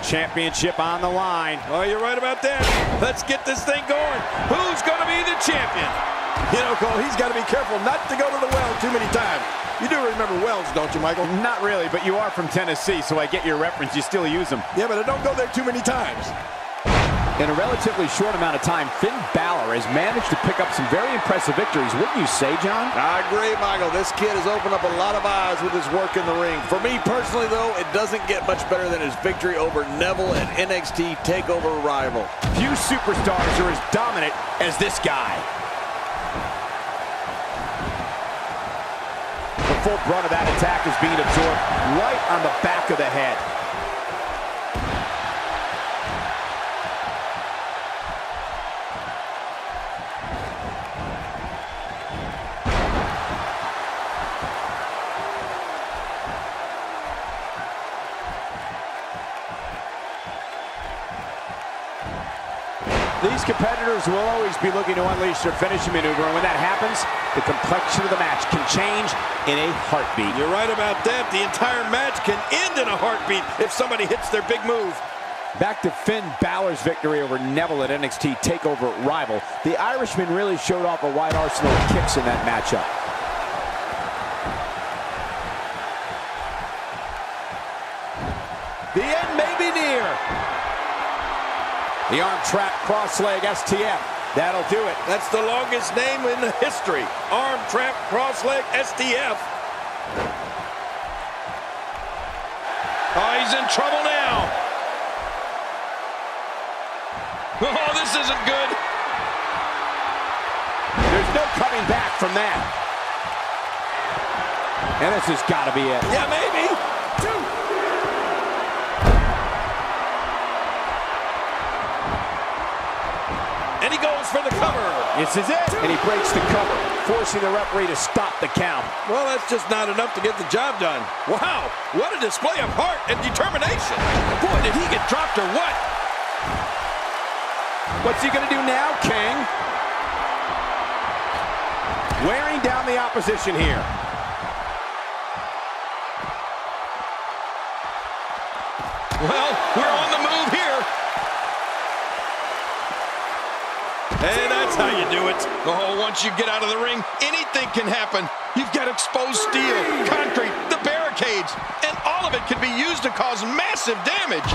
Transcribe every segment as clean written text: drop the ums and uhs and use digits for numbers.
Championship on the line. Oh, you're right about that. Let's get this thing going. Who's going to be the champion? You know, Cole, he's got to be careful not to go to the well too many times. You do remember wells, don't you, Michael? Not really, but you are from Tennessee, so I get your reference. You still use them. Yeah, but I don't go there too many times. In a relatively short amount of time, Finn Balor has managed to pick up some very impressive victories. Wouldn't you say, John? I agree, Michael. This kid has opened up a lot of eyes with his work in the ring. For me personally, though, it doesn't get much better than his victory over Neville at NXT TakeOver Rival. Few superstars are as dominant as this guy. The full brunt of that attack is being absorbed right on the back of the head. These competitors will always be looking to unleash their finishing maneuver, and when that happens, the complexion of the match can change in a heartbeat. You're right about that. The entire match can end in a heartbeat if somebody hits their big move. Back to Finn Balor's victory over Neville at NXT TakeOver Rival. The Irishman really showed off a wide arsenal of kicks in that matchup. The end may be near. The arm trap cross-leg STF. That'll do it. That's the longest name in the history. Arm trap cross-leg STF. Oh, he's in trouble now. Oh, this isn't good. There's no coming back from that. And this has got to be it. Yeah, maybe. And he goes for the cover. This is it. And he breaks the cover, forcing the referee to stop the count. Well, that's just not enough to get the job done. Wow, what a display of heart and determination. Boy, did he get dropped or what? What's he going to do now, King? Wearing down the opposition here. Well, we're on the move here. Hey, that's how you do it. Oh, once you get out of the ring, anything can happen. You've got exposed steel, concrete, the barricades, and all of it can be used to cause massive damage.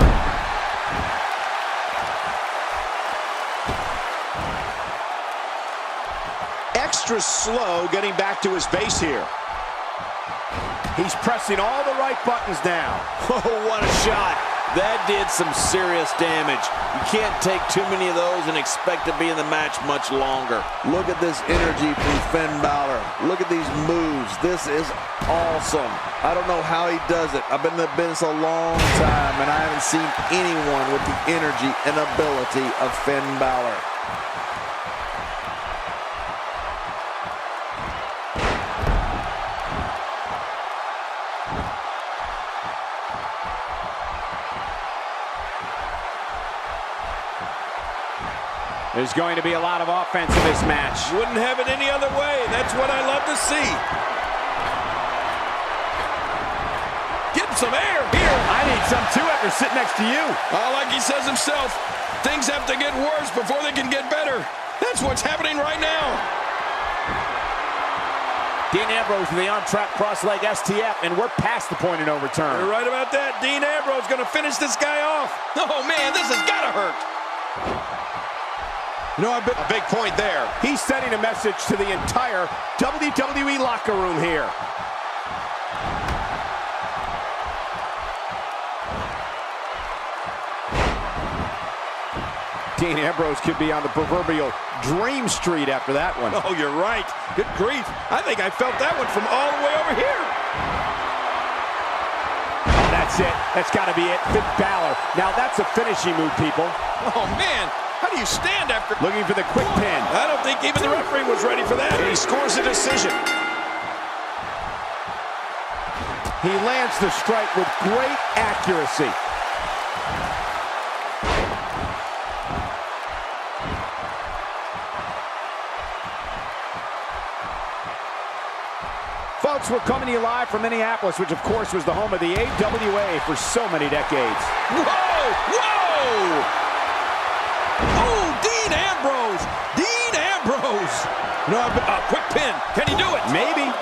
Extra slow getting back to his base here. He's pressing all the right buttons now. Oh, what a shot. That did some serious damage. You can't take too many of those and expect to be in the match much longer. Look at this energy from Finn Balor. Look at these moves. This is awesome. I don't know how he does it. I've been in the business a long time, and I haven't seen anyone with the energy and ability of Finn Balor. There's going to be a lot of offense in this match. Wouldn't have it any other way. That's what I love to see. Get some air here. I need some too after sitting next to you. Like he says himself, things have to get worse before they can get better. That's what's happening right now. Dean Ambrose with the arm trap cross-leg STF, and we're past the point of no return. You're right about that. Dean Ambrose going to finish this guy off. Oh, man, this has got to hurt. You know, a big point there. He's sending a message to the entire WWE locker room here. Dean Ambrose could be on the proverbial dream street after that one. Oh, you're right. Good grief. I think I felt that one from all the way over here. Oh, that's it. That's got to be it. Finn Balor. Now that's a finishing move, people. Oh, man. How do you stand after... Looking for the quick pin. I don't think even the referee was ready for that. And he scores a decision. He lands the strike with great accuracy. folks, we're coming to you live from Minneapolis, which of course was the home of the AWA for so many decades. Whoa! Whoa! Oh, Dean Ambrose! Dean Ambrose! No, quick pin. Can he do it? Maybe.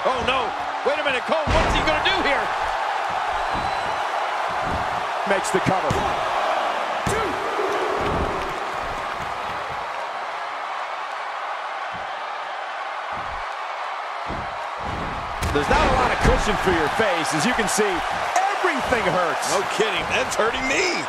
Oh, no. Wait a minute, Cole. What's he going to do here? Makes the cover. 1, 2. There's not a lot of cushion for your face. As you can see, everything hurts. No kidding. That's hurting me.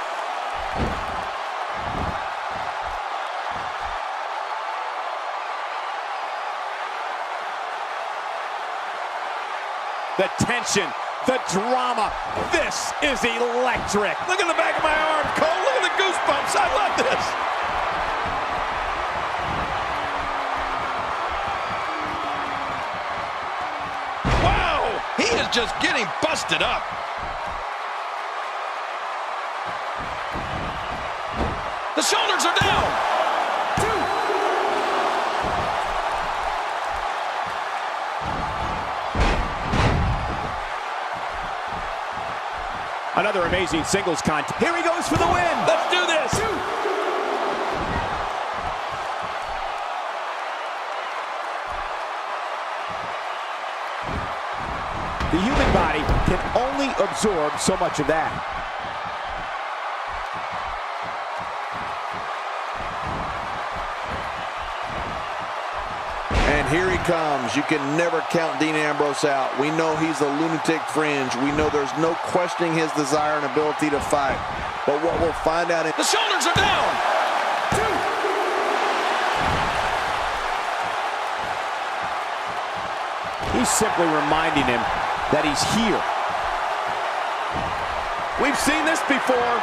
The tension, the drama. This is electric. Look at the back of my arm, Cole. Look at the goosebumps. I love this. Wow. He is just getting busted up. The shoulders are down. Another amazing singles contest. Here he goes for the win. Let's do this. 2. The human body can only absorb so much of that. And here he comes. You can never count Dean Ambrose out. We know he's a lunatic fringe. We know there's no questioning his desire and ability to fight. But what we'll find out... The shoulders are down. 2. He's simply reminding him that he's here. We've seen this before.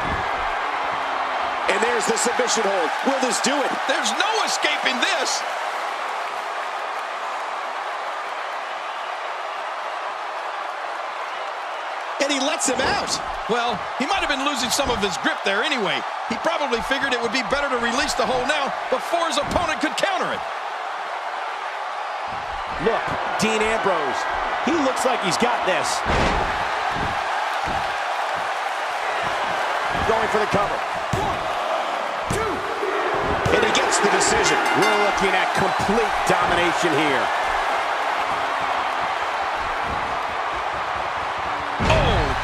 And there's the submission hold. Will this do it? There's no escaping this. And he lets him out. Well, he might have been losing some of his grip there anyway. He probably figured it would be better to release the hold now before his opponent could counter it. Look, Dean Ambrose. He looks like he's got this. Going for the cover. 1, 2. And he gets the decision. We're looking at complete domination here.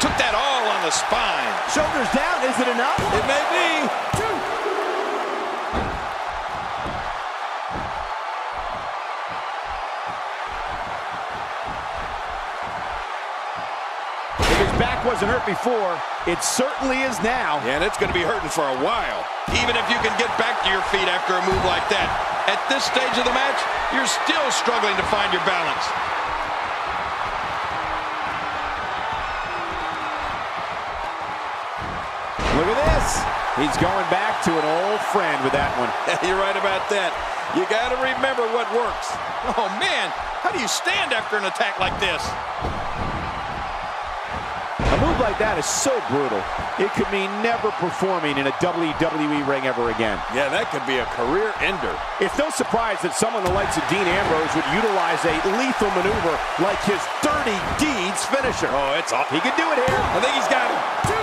Took that all on the spine. Shoulders down, is it enough? It may be. 2. If his back wasn't hurt before, it certainly is now. Yeah, and it's going to be hurting for a while. Even if you can get back to your feet after a move like that, at this stage of the match, you're still struggling to find your balance. Look at this. He's going back to an old friend with that one. You're right about that. You got to remember what works. Oh, man. How do you stand after an attack like this? A move like that is so brutal. It could mean never performing in a WWE ring ever again. Yeah, that could be a career ender. It's no surprise that someone the likes of Dean Ambrose would utilize a lethal maneuver like his Dirty Deeds finisher. Oh, it's awesome. He could do it here. I think he's got it. 2.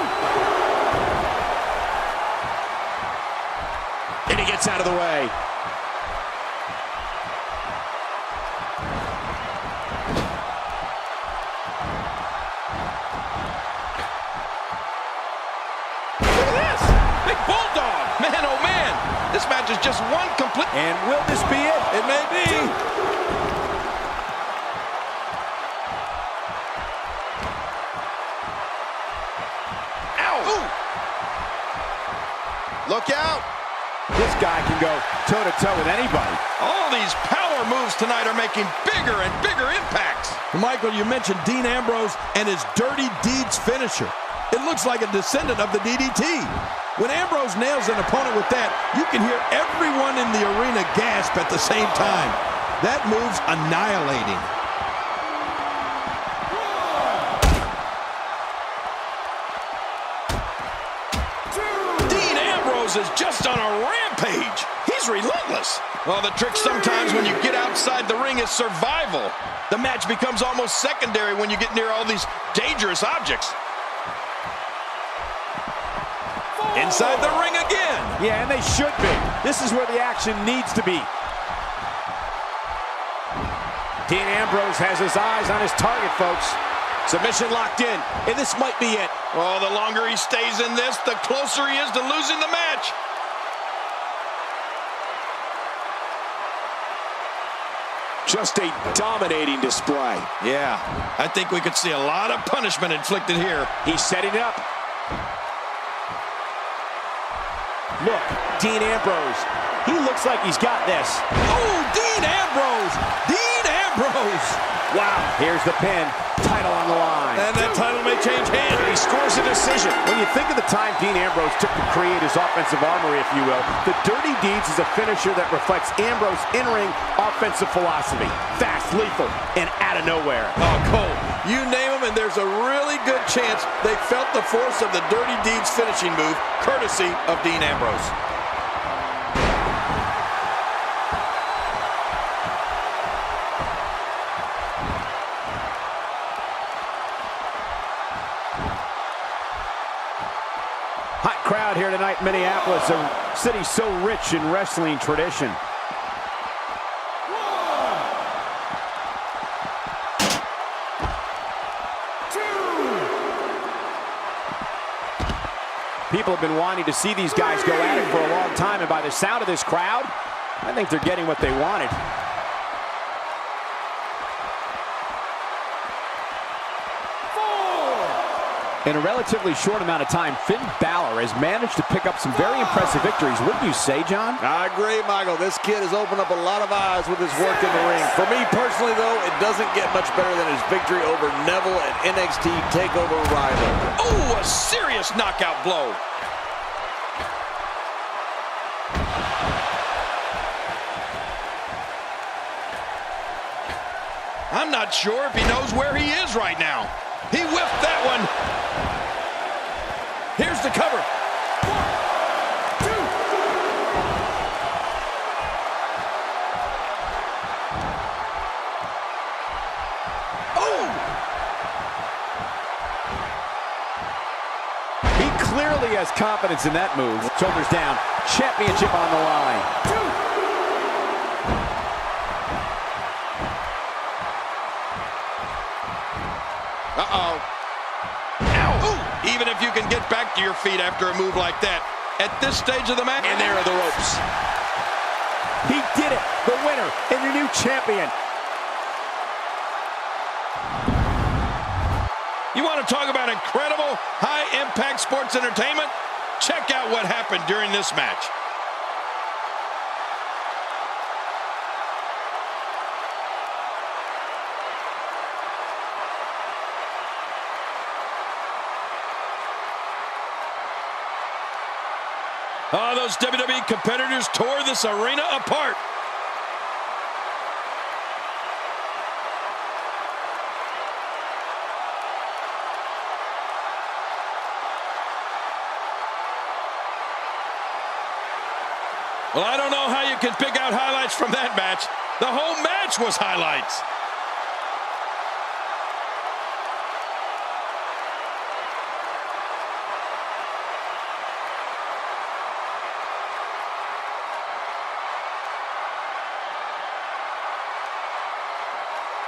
And he gets out of the way. Man, oh man, this match is just one complete... And will this be it? It may be. Ow! Ooh. Look out. This guy can go toe-to-toe with anybody. All these power moves tonight are making bigger and bigger impacts. Michael, you mentioned Dean Ambrose and his Dirty Deeds finisher. It looks like a descendant of the DDT. When Ambrose nails an opponent with that, you can hear everyone in the arena gasp at the same time. That move's annihilating. Ambrose is just on a rampage. He's relentless. Well, the trick sometimes when you get outside the ring is survival. The match becomes almost secondary when you get near all these dangerous objects. Inside the ring again. Yeah, and they should be. This is where the action needs to be. Dean Ambrose has his eyes on his target, folks. Submission locked in, and this might be it. Oh, the longer he stays in this, the closer he is to losing the match. Just a dominating display. Yeah, I think we could see a lot of punishment inflicted here. He's setting it up. Look, Dean Ambrose. He looks like he's got this. Oh, Dean Ambrose! Dean Ambrose! Wow, here's the pin. Title on the line. And that title may change hands. He scores a decision. When you think of the time Dean Ambrose took to create his offensive armory, if you will, the Dirty Deeds is a finisher that reflects Ambrose in-ring offensive philosophy. Fast, lethal, and out of nowhere. Oh, Cole, you name them, and there's a really good chance they felt the force of the Dirty Deeds finishing move, courtesy of Dean Ambrose. Hot crowd here tonight in Minneapolis, a city so rich in wrestling tradition. People have been wanting to see these guys go at it for a long time, and by the sound of this crowd, I think they're getting what they wanted. In a relatively short amount of time, Finn Balor has managed to pick up some very impressive victories. Wouldn't you say, John? I agree, Michael. This kid has opened up a lot of eyes with his work in the ring. For me personally, though, it doesn't get much better than his victory over Neville at NXT TakeOver Rival. Oh, a serious knockout blow. I'm not sure if he knows where he is right now. He whiffed that one. Here's the cover. 1, 2. He clearly has confidence in that move. Shoulders down. Championship on the line. 2. Uh-oh. Ow. Ooh. Even if you can get back to your feet after a move like that, at this stage of the match, And there are the ropes. He did it. The winner and your new champion. You want to talk about incredible high-impact sports entertainment? Check out what happened during this match. Oh, those WWE competitors tore this arena apart. Well, I don't know how you can pick out highlights from that match. The whole match was highlights.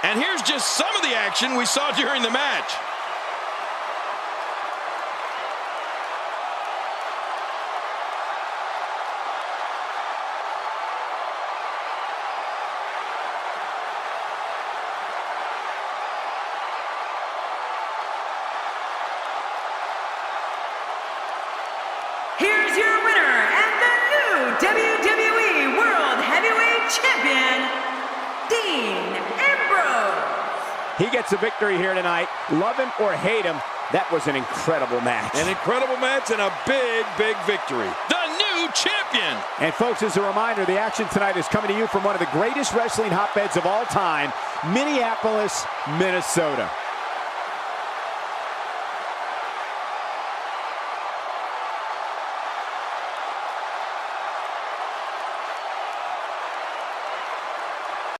And here's just some of the action we saw during the match. Here's your winner and the new WWE World Heavyweight Champion, Dean Ambrose. He gets a victory here tonight. Love him or hate him, that was an incredible match. An incredible match and a big, big victory. The new champion. And folks, as a reminder, the action tonight is coming to you from one of the greatest wrestling hotbeds of all time, Minneapolis, Minnesota.